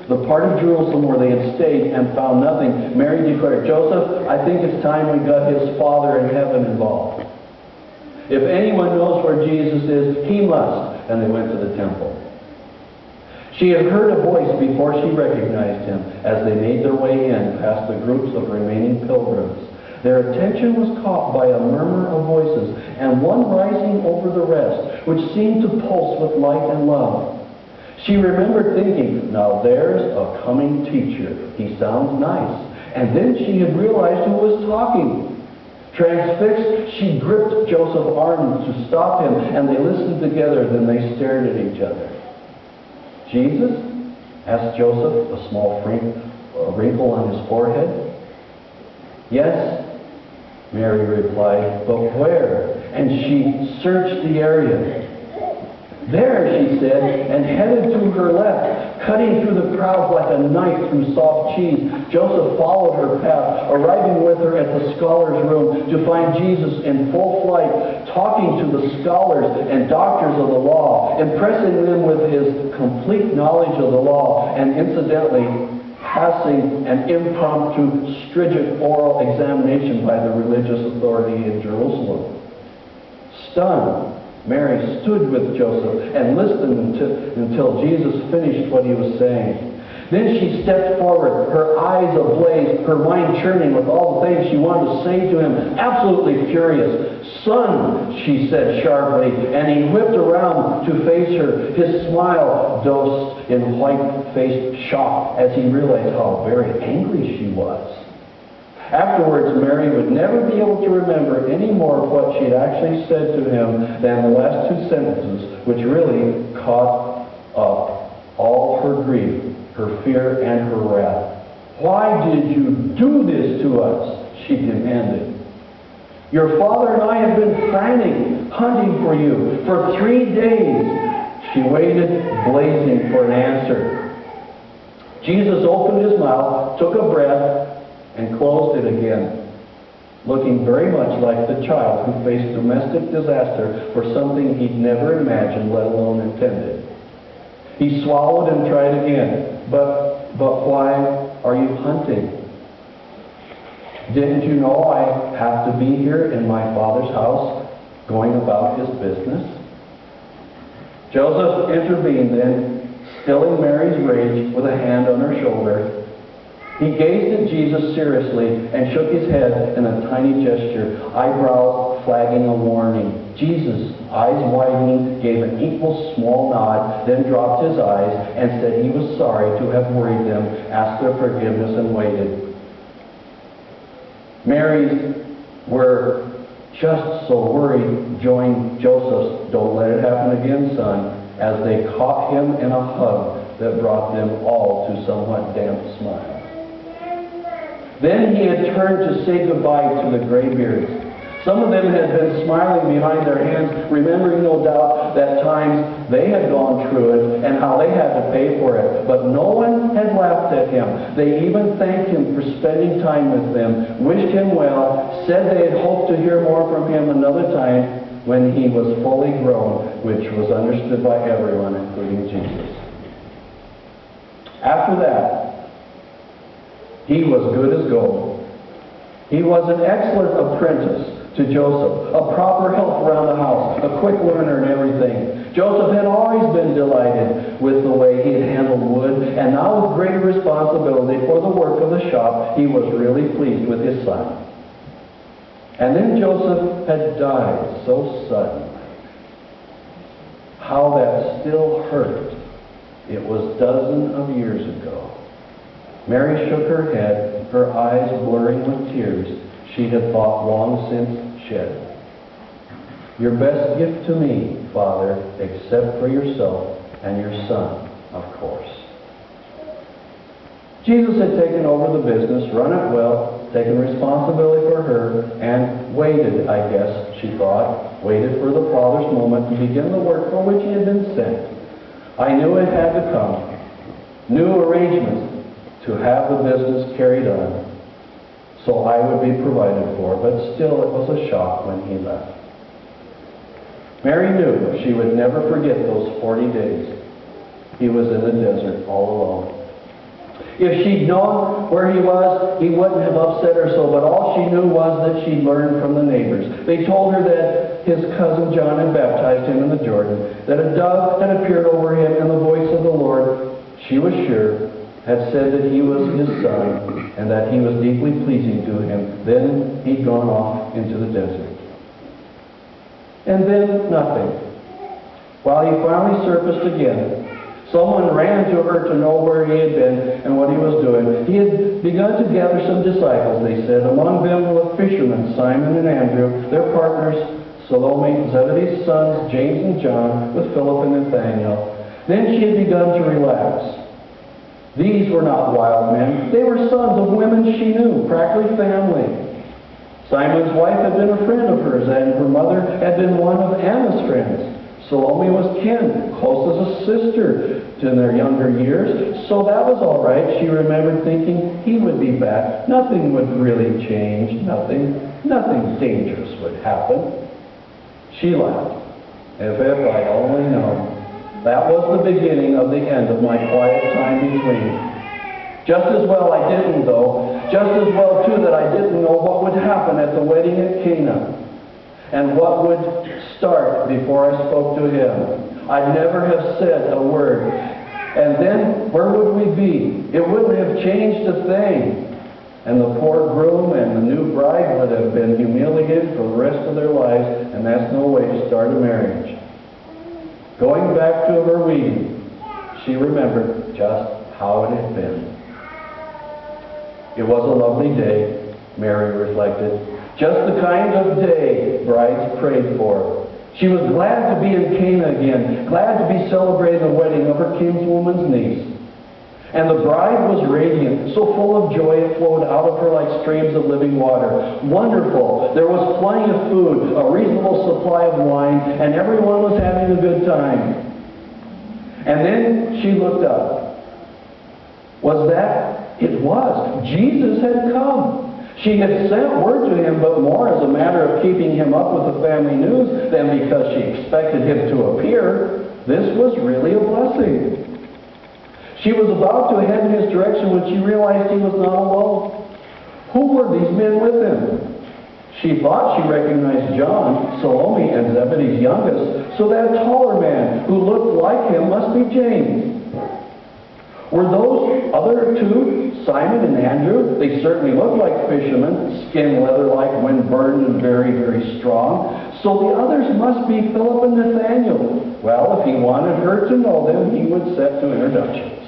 The part of Jerusalem where they had stayed and found nothing, Mary declared, "Joseph, I think it's time we got his Father in heaven involved. If anyone knows where Jesus is, he must." And they went to the temple. She had heard a voice before she recognized him as they made their way in past the groups of remaining pilgrims. Their attention was caught by a murmur of voices, and one rising over the rest, which seemed to pulse with light and love. She remembered thinking, "Now there's a coming teacher. He sounds nice." And then she had realized who was talking. Transfixed, she gripped Joseph's arm to stop him, and they listened together. Then they stared at each other. "Jesus?" asked Joseph, a small wrinkle on his forehead. "Yes," Mary replied, "but where?" And she searched the area. "There," she said, and headed to her left, cutting through the crowd like a knife through soft cheese. Joseph followed her path, arriving with her at the scholars' room to find Jesus in full flight, talking to the scholars and doctors of the law, impressing them with his complete knowledge of the law, and incidentally passing an impromptu, stringent oral examination by the religious authority in Jerusalem. Stunned, Mary stood with Joseph and listened until Jesus finished what he was saying. Then she stepped forward, her eyes ablaze, her mind churning with all the things she wanted to say to him, absolutely furious. "Son," she said sharply, and he whipped around to face her, his smile dosed in white-faced shock as he realized how very angry she was. Afterwards, Mary would never be able to remember any more of what she had actually said to him than the last two sentences, which really caught up all her grief, her fear, and her wrath. "Why did you do this to us?" she demanded. "Your father and I have been frantic, hunting for you for 3 days." She waited, blazing for an answer. Jesus opened his mouth, took a breath, and closed it again, looking very much like the child who faced domestic disaster for something he'd never imagined, let alone intended. He swallowed and tried again. But why are you hunting? Didn't you know I have to be here in my Father's house, going about his business? Joseph intervened then, stilling Mary's rage with a hand on her shoulder. He gazed at Jesus seriously and shook his head in a tiny gesture, eyebrows flagging a warning. Jesus, eyes widening, gave an equal small nod, then dropped his eyes and said he was sorry to have worried them, asked their forgiveness, and waited. Mary's were just so worried joined Joseph's "Don't let it happen again, son," as they caught him in a hug that brought them all to somewhat damp smiles. Then he had turned to say goodbye to the graybeards. Some of them had been smiling behind their hands, remembering no doubt that times they had gone through it and how they had to pay for it. But no one had laughed at him. They even thanked him for spending time with them, wished him well, said they had hoped to hear more from him another time when he was fully grown, which was understood by everyone, including Jesus. After that, he was good as gold. He was an excellent apprentice to Joseph, a proper help around the house, a quick learner in everything. Joseph had always been delighted with the way he had handled wood, and now with greater responsibility for the work of the shop, he was really pleased with his son. And then Joseph had died so suddenly. How that still hurt. It was dozens of years ago. Mary shook her head, her eyes blurring with tears she had thought long since shed. "Your best gift to me, Father, except for yourself and your son, of course." Jesus had taken over the business, run it well, taken responsibility for her, and waited, I guess, she thought, waited for the Father's moment to begin the work for which he had been sent. I knew it had to come. New arrangements to have the business carried on, so I would be provided for, but still it was a shock when he left. Mary knew she would never forget those 40 days. He was in the desert all alone. If she'd known where he was, he wouldn't have upset her so, but all she knew was that she'd learned from the neighbors. They told her that his cousin John had baptized him in the Jordan, that a dove had appeared over him, and the voice of the Lord, she was sure, had said that he was his son, and that he was deeply pleasing to him. Then he'd gone off into the desert. And then nothing. While he finally surfaced again, someone ran to her to know where he had been and what he was doing. He had begun to gather some disciples, they said. Among them were the fishermen, Simon and Andrew, their partners, Salome, Zebedee's sons, James and John, with Philip and Nathanael. Then she had begun to relax. These were not wild men. They were sons of women she knew, practically family. Simon's wife had been a friend of hers, and her mother had been one of Anna's friends. Salome was kin, close as a sister in their younger years, so that was all right. She remembered thinking he would be back. Nothing would really change. Nothing dangerous would happen. She laughed. If I'd only known. That was the beginning of the end of my quiet time between. Just as well I didn't, though. Just as well, too, that I didn't know what would happen at the wedding at Cana, and what would start before I spoke to him. I'd never have said a word. And then, where would we be? It wouldn't have changed a thing. And the poor groom and the new bride would have been humiliated for the rest of their lives, and that's no way to start a marriage. Going back to her wedding, she remembered just how it had been. It was a lovely day, Mary reflected. Just the kind of day brides prayed for. She was glad to be in Cana again, glad to be celebrating the wedding of her kinswoman's niece. And the bride was radiant, so full of joy it flowed out of her like streams of living water. Wonderful! There was plenty of food, a reasonable supply of wine, and everyone was having a good time. And then she looked up. Was that? It was. Jesus had come. She had sent word to him, but more as a matter of keeping him up with the family news than because she expected him to appear. This was really a blessing. She was about to head in his direction when she realized he was not alone. Who were these men with him? She thought she recognized John, Salome, and Zebedee's youngest, so that taller man who looked like him must be James. Were those other two, Simon and Andrew? They certainly looked like fishermen, skin leather-like when burned and very, very strong. So the others must be Philip and Nathanael. Well, if he wanted her to know them, he would set to introductions.